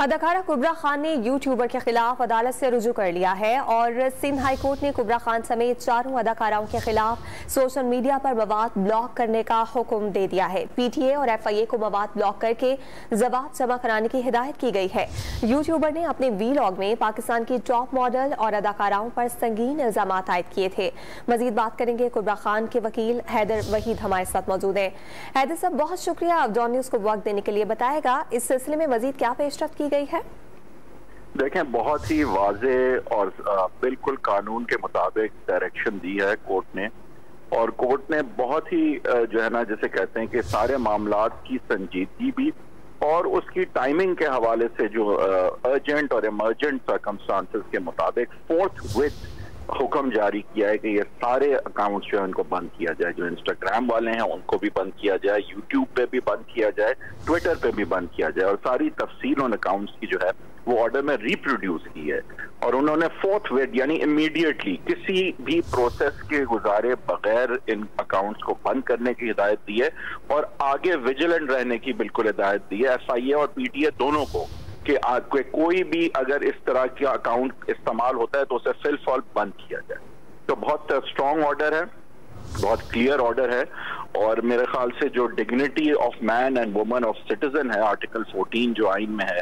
अदाकारा कुबरा खान ने यूट्यूबर के खिलाफ अदालत से रुजू कर लिया है और सिंध हाई कोर्ट ने कुबरा खान समेत चारों अदाकाराओं के खिलाफ सोशल मीडिया पर मवाद ब्लॉक करने का हुक्म दे दिया है। पीटीए और एफआईए को मवाद ब्लॉक करके जवाब जमा कराने की हिदायत की गई है। यूट्यूबर ने अपने वीलॉग में पाकिस्तान की टॉप मॉडल और अदाकाराओं पर संगीन इल्जाम आयद किए थे। मजीद बात करेंगे कुबरा खान के वकील हैदर वहीद हमारे साथ मौजूद है। हैदर साहब, बहुत शुक्रिया आप डॉन न्यूज़ को वक्त देने के लिए। बताएगा इस सिलसिले में मजीद क्या पेशरफ्त की गई है? देखें, बहुत ही वाजे और बिल्कुल कानून के मुताबिक डायरेक्शन दी है कोर्ट ने, और कोर्ट ने बहुत ही जो है ना, जैसे कहते हैं कि सारे मामलात की संजीदगी भी और उसकी टाइमिंग के हवाले से जो अर्जेंट और इमरजेंट सर्कमस्टांसेस के मुताबिक फोर्थ हुक्म जारी किया है कि ये सारे अकाउंट्स जो है उनको बंद किया जाए। जो इंस्टाग्राम वाले हैं उनको भी बंद किया जाए, यूट्यूब पे भी बंद किया जाए, ट्विटर पे भी बंद किया जाए, और सारी तफसील उन अकाउंट्स की जो है वो ऑर्डर में रिप्रोड्यूस की है। और उन्होंने फोर्थ वेट यानी इमीडिएटली किसी भी प्रोसेस के गुजारे बगैर इन अकाउंट्स को बंद करने की हिदायत दी है और आगे विजिलेंट रहने की बिल्कुल हिदायत दी है एफआईए और पीटीए दोनों को कि कोई भी अगर इस तरह का अकाउंट इस्तेमाल होता है तो उसे फिलफॉल बंद किया जाए। तो बहुत स्ट्रॉन्ग ऑर्डर है, बहुत क्लियर ऑर्डर है, और मेरे ख्याल से जो dignity of man and woman of citizen है आर्टिकल 14 जो आइन में है,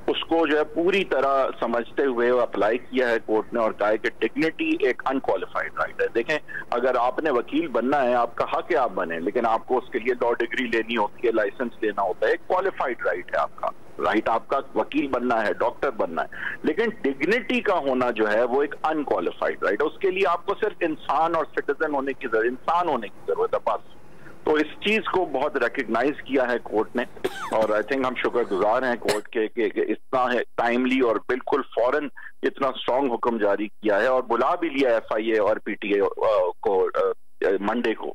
उसको जो है पूरी तरह समझते हुए अप्लाई किया है कोर्ट ने और कहा है कि डिग्निटी एक अनक्वालिफाइड राइट है। देखें, अगर आपने वकील बनना है, आपका हक है आप बने, लेकिन आपको उसके लिए लॉ डिग्री लेनी होती है, लाइसेंस लेना होता है। एक क्वालिफाइड राइट है आपका, राइट आपका वकील बनना है, डॉक्टर बनना है, लेकिन डिग्निटी का होना जो है वो एक अनक्वालिफाइड राइट है। उसके लिए आपको सिर्फ इंसान और सिटीजन होने की जरूरत, इंसान होने की जरूरत है बस। तो इस चीज को बहुत रिकग्नाइज किया है कोर्ट ने, और आई थिंक हम शुक्रगुजार हैं कोर्ट के कि इतना है टाइमली और बिल्कुल फौरन इतना स्ट्रॉन्ग हुक्म जारी किया है, और बुला भी लिया एफआईए और पीटीए को मंडे को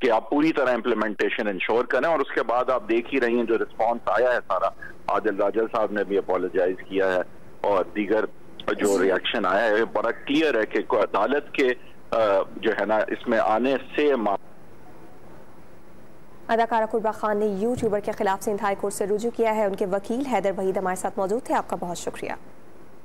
कि आप पूरी तरह इम्प्लीमेंटेशन इंश्योर करें। और उसके बाद आप देख ही रही हैं जो रिस्पॉन्स आया है सारा, आदिल राजल साहब ने भी अपोलोजाइज किया है और दीगर जो रिएक्शन आया है बड़ा क्लियर है कि अदालत के जो है ना इसमें आने से अदाकारा कुबरा खान ने यूट्यूबर के खिलाफ सिंध हाई कोर्ट से रुजू किया है। उनके वकील हैदर वहीद हमारे साथ मौजूद थे। आपका बहुत शुक्रिया।